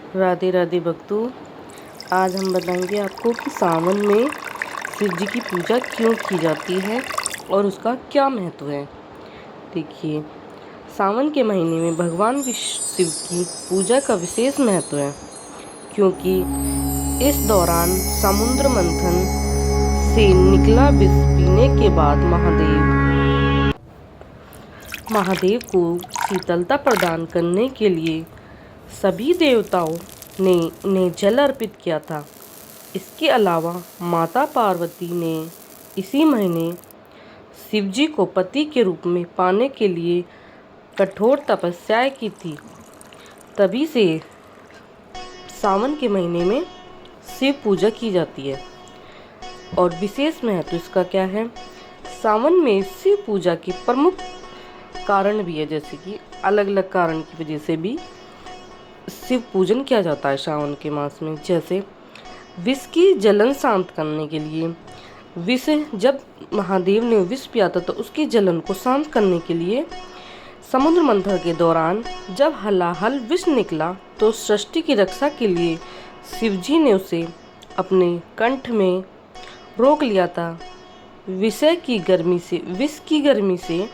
राधे राधे भक्तों। आज हम बताएंगे आपको कि सावन में शिव जी की पूजा क्यों की जाती है और उसका क्या महत्व है। देखिए, सावन के महीने में भगवान शिव की पूजा का विशेष महत्व है, क्योंकि इस दौरान समुद्र मंथन से निकला विष पीने के बाद महादेव को शीतलता प्रदान करने के लिए सभी देवताओं ने उन्हें जल अर्पित किया था। इसके अलावा माता पार्वती ने इसी महीने शिव जी को पति के रूप में पाने के लिए कठोर तपस्या की थी। तभी से सावन के महीने में शिव पूजा की जाती है। और विशेष महत्व इसका क्या है? सावन में शिव पूजा के प्रमुख कारण भी है, जैसे कि अलग अलग कारण की वजह से भी शिव पूजन किया जाता है सावन के मास में। जैसे विष की जलन शांत करने के लिए, विष जब महादेव ने विष पिया था तो उसकी जलन को शांत करने के लिए समुद्र मंथन के दौरान जब हलाहल विष निकला तो सृष्टि की रक्षा के लिए शिव जी ने उसे अपने कंठ में रोक लिया था। विष की गर्मी से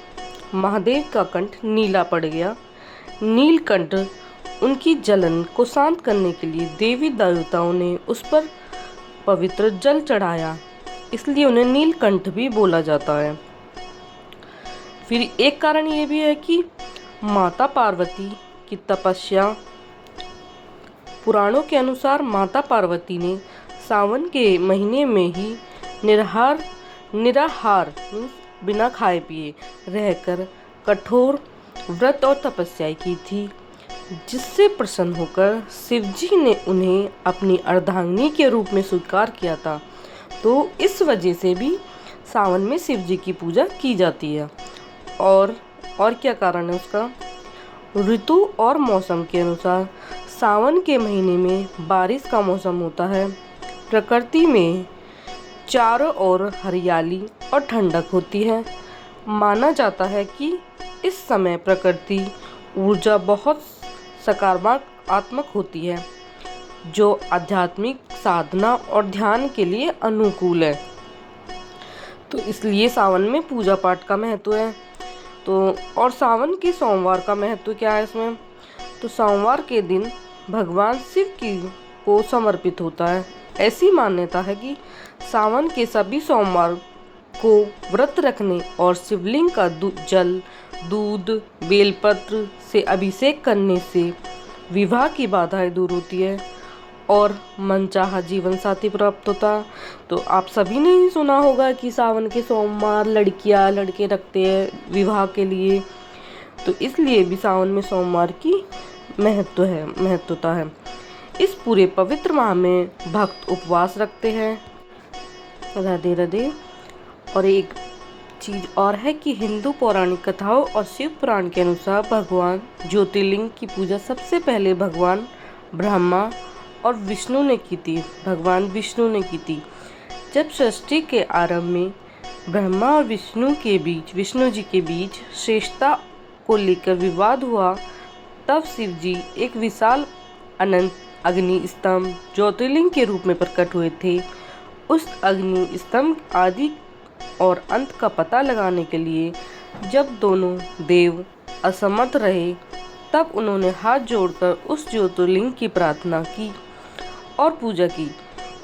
महादेव का कंठ नीला पड़ गया। नीलकंठ उनकी जलन को शांत करने के लिए देवी देवताओं ने उस पर पवित्र जल चढ़ाया, इसलिए उन्हें नीलकंठ भी बोला जाता है। फिर एक कारण ये भी है कि माता पार्वती की तपस्या। पुराणों के अनुसार माता पार्वती ने सावन के महीने में ही निराहार बिना खाए पिए रहकर कठोर व्रत और तपस्या की थी, जिससे प्रसन्न होकर शिव जी ने उन्हें अपनी अर्धांगिनी के रूप में स्वीकार किया था। तो इस वजह से भी सावन में शिव जी की पूजा की जाती है। और क्या कारण है उसका? ऋतु और मौसम के अनुसार सावन के महीने में बारिश का मौसम होता है। प्रकृति में चारों ओर हरियाली और ठंडक होती है। माना जाता है कि इस समय प्रकृति ऊर्जा बहुत सकारात्मक होती है, जो आध्यात्मिक साधना और ध्यान के लिए अनुकूल है। तो इसलिए सावन में पूजा पाठ का महत्व है। तो और सावन के सोमवार का महत्व क्या है इसमें? तो सोमवार के दिन भगवान शिव को समर्पित होता है। ऐसी मान्यता है कि सावन के सभी सोमवार को व्रत रखने और शिवलिंग का जल, दूध, बेलपत्र से अभिषेक करने से विवाह की बाधाएं दूर होती है और मनचाहा जीवन साथी प्राप्त होता। तो आप सभी ने ही सुना होगा कि सावन के सोमवार लड़कियां लड़के रखते हैं विवाह के लिए। तो इसलिए भी सावन में सोमवार की महत्वता है। इस पूरे पवित्र माह में भक्त उपवास रखते हैं। राधे राधे। और एक चीज़ और है कि हिंदू पौराणिक कथाओं और शिव पुराण के अनुसार भगवान ज्योतिर्लिंग की पूजा सबसे पहले भगवान ब्रह्मा और विष्णु ने की थी। जब सृष्टि के आरंभ में ब्रह्मा और विष्णु जी के बीच श्रेष्ठता को लेकर विवाद हुआ, तब शिव जी एक विशाल अनंत अग्नि स्तंभ ज्योतिर्लिंग के रूप में प्रकट हुए थे। उस अग्नि स्तंभ आदि और अंत का पता लगाने के लिए जब दोनों देव असमर्थ रहे, तब उन्होंने हाथ जोड़कर उस ज्योतिर्लिंग की प्रार्थना की और पूजा की।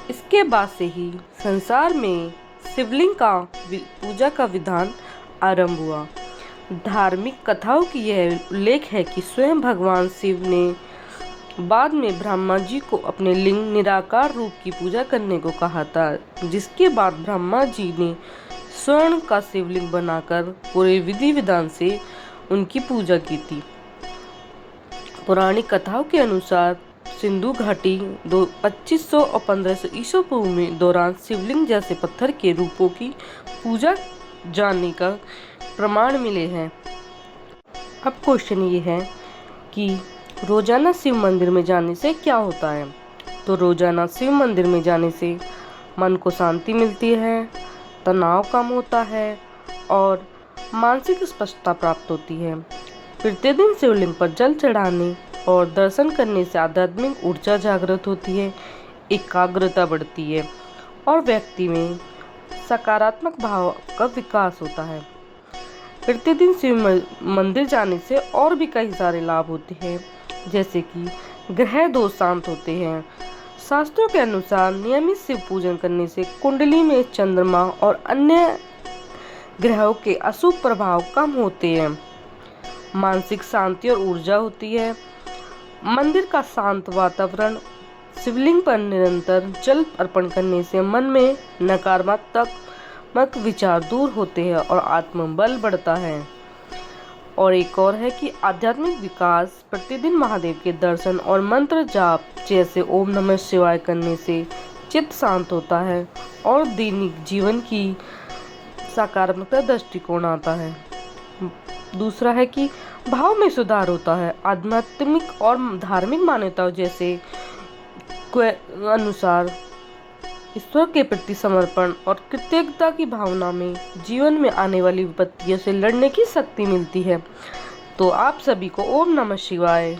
इसके बाद से ही संसार में शिवलिंग का पूजा का विधान आरंभ हुआ। धार्मिक कथाओं की यह उल्लेख है कि स्वयं भगवान शिव ने बाद में ब्रह्मा जी को अपने लिंग निराकार रूप की पूजा करने को कहा था, जिसके बाद ब्रह्मा जी ने स्वर्ण का शिवलिंग बनाकर पूरे विधि विधान से उनकी पूजा की थी। पौराणिक कथाओं के अनुसार सिंधु घाटी 2500 और 1500 ईसा पूर्व में दौरान शिवलिंग जैसे पत्थर के रूपों की पूजा जानने का प्रमाण मिले हैं। अब क्वेश्चन ये है कि रोजाना शिव मंदिर में जाने से क्या होता है? तो रोजाना शिव मंदिर में जाने से मन को शांति मिलती है, तनाव कम होता है और मानसिक स्पष्टता प्राप्त होती है। प्रतिदिन शिवलिंग पर जल चढ़ाने और दर्शन करने से आध्यात्मिक ऊर्जा जागृत होती है, एकाग्रता बढ़ती है और व्यक्ति में सकारात्मक भाव का विकास होता है। प्रतिदिन शिव मंदिर जाने से और भी कई सारे लाभ होते हैं, जैसे कि ग्रह दोष शांत होते हैं। शास्त्रों के अनुसार नियमित शिव पूजन करने से कुंडली में चंद्रमा और अन्य ग्रहों के अशुभ प्रभाव कम होते हैं। मानसिक शांति और ऊर्जा होती है। मंदिर का शांत वातावरण, शिवलिंग पर निरंतर जल अर्पण करने से मन में नकारात्मक विचार दूर होते हैं और आत्मबल बढ़ता है। और एक और है कि आध्यात्मिक विकास, प्रतिदिन महादेव के दर्शन और मंत्र जाप जैसे ओम नमः शिवाय करने से चित्त शांत होता है और दैनिक जीवन की सकारात्मक दृष्टिकोण आता है। दूसरा है कि भाव में सुधार होता है। आध्यात्मिक और धार्मिक मान्यताओं जैसे के अनुसार ईश्वर के प्रति समर्पण और कृतज्ञता की भावना में जीवन में आने वाली विपत्तियों से लड़ने की शक्ति मिलती है। तो आप सभी को ओम नमः शिवाय।